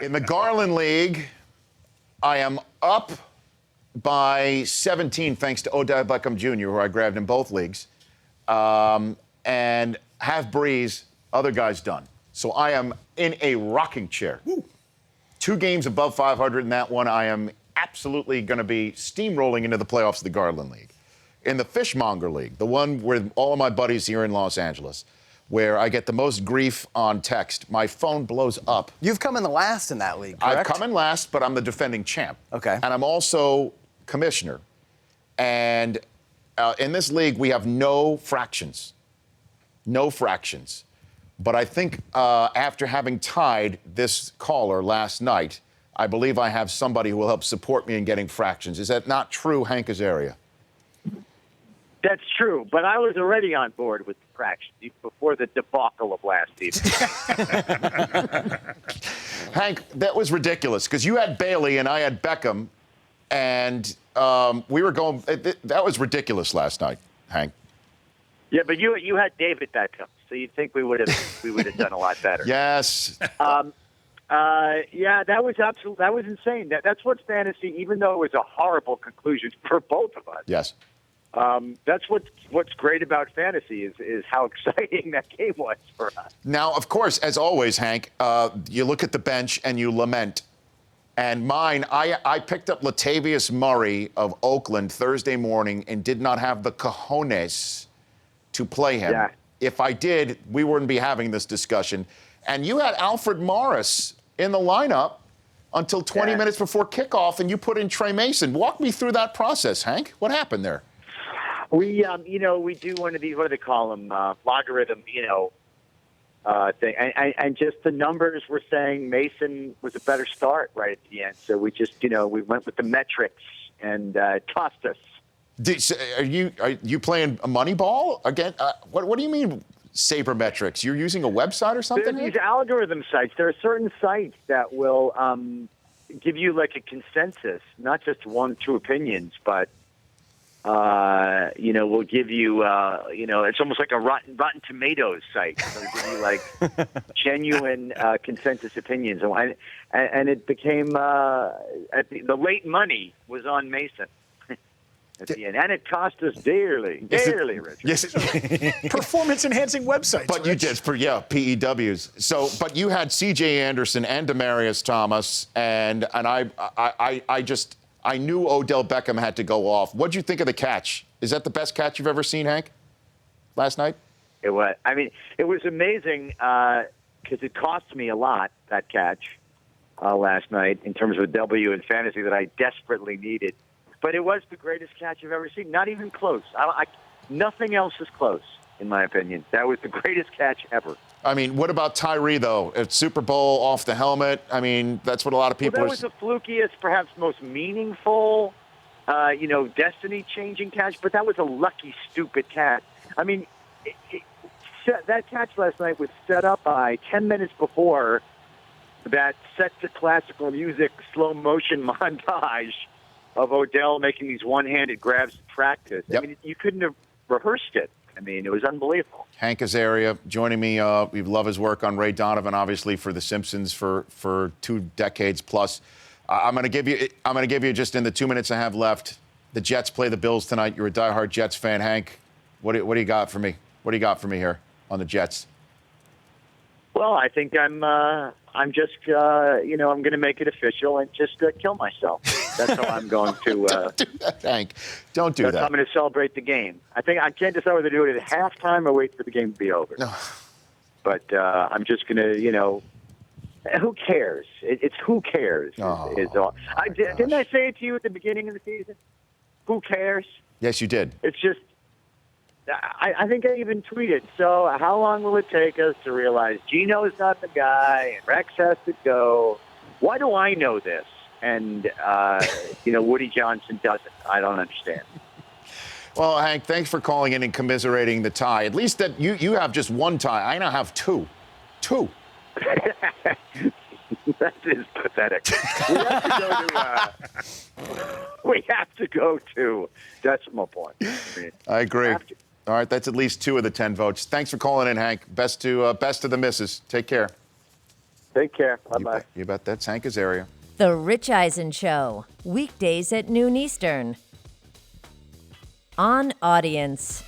In the Garland League, I am up by 17 thanks to Odell Beckham Jr., who I grabbed in both leagues. And half breeze, other guys done. So I am in a rocking chair. Woo. 2 games above 500 in that one. I am absolutely going to be steamrolling into the playoffs of the Garland League. In the Fishmonger League, the one with all of my buddies here in Los Angeles, where I get the most grief on text, my phone blows up. You've come in the last in that league, correct? I've come in last, but I'm the defending champ. Okay. And I'm also commissioner. And in this league, we have no fractions. No fractions. But I think after having tied this caller last night, I believe I have somebody who will help support me in getting fractions. Is that not true, Hank Azaria? That's true, but I was already on board with the fractions before the debacle of last season. Hank, that was ridiculous because you had Bailey and I had Beckham, and we were going. That was ridiculous last night, Hank. Yeah, but you had David Beckham, so you'd think we would have done a lot better. Yes. Yeah, that was insane. That's what's fantasy, even though it was a horrible conclusion for both of us. Yes. That's what's great about fantasy is how exciting that game was for us. Now, of course, as always, Hank, you look at the bench and you lament. And mine, I picked up Latavius Murray of Oakland Thursday morning and did not have the cojones to play him. Yeah. If I did, we wouldn't be having this discussion. And you had Alfred Morris in the lineup until 20 minutes before kickoff, and you put in Trey Mason. Walk me through that process, Hank. What happened there? We do one of these, what do they call them, logarithm, thing. And just the numbers were saying Mason was a better start right at the end. So we just, we went with the metrics and it cost us. Are you playing a money ball again? What do you mean sabermetrics? You're using a website or something? There are these algorithm sites. There are certain sites that will give you like a consensus, not just 1-2 opinions, but we'll give you, it's almost like a Rotten Tomatoes site. So it'll give you like genuine consensus opinions. And it became, the late money was on Mason at the end. And it cost us dearly, Richard. Yes. Performance-enhancing websites. But you did, PEWs. So, but you had C.J. Anderson and Demaryius Thomas, and I knew Odell Beckham had to go off. What'd you think of the catch? Is that the best catch you've ever seen, Hank, last night? It was. I mean, it was amazing because it cost me a lot, that catch last night, in terms of a W in fantasy that I desperately needed. But it was the greatest catch I've ever seen. Not even close. Nothing else is close, in my opinion. That was the greatest catch ever. I mean, what about Tyree, though? It's Super Bowl off the helmet. I mean, that's what a lot of people that was the flukiest, perhaps most meaningful, destiny-changing catch. But that was a lucky, stupid catch. I mean, that catch last night was set up by 10 minutes before that set to classical music slow-motion montage of Odell making these one-handed grabs in practice. Yep. I mean, you couldn't have rehearsed it. I mean, it was unbelievable. Hank Azaria joining me. We love his work on Ray Donovan, obviously, for The Simpsons for 2 decades plus. I'm going to give you just in the 2 minutes I have left. The Jets play the Bills tonight. You're a diehard Jets fan, Hank. What do you got for me? What do you got for me here on the Jets? Well, I think I'm just, I'm going to make it official and just kill myself. That's how I'm going to. Don't do that, Hank. Don't do that. That's how I'm going to celebrate the game. I think I can't decide whether to do it at halftime or wait for the game to be over. No. But I'm just going to, who cares? It's who cares. Is all. Didn't I say it to you at the beginning of the season? Who cares? Yes, you did. It's just. I think I even tweeted, so how long will it take us to realize Gino's not the guy and Rex has to go? Why do I know this? And, Woody Johnson doesn't. I don't understand. Well, Hank, thanks for calling in and commiserating the tie. At least that you have just one tie. I now have 2. 2. That is pathetic. We have to go to decimal point. I agree. All right, that's at least 2 of the 10 votes. Thanks for calling in, Hank. Best to the misses. Take care. Take care. You Bye-bye. bet. You bet. That's Hank Azaria. The Rich Eisen Show, weekdays at noon Eastern. On Audience.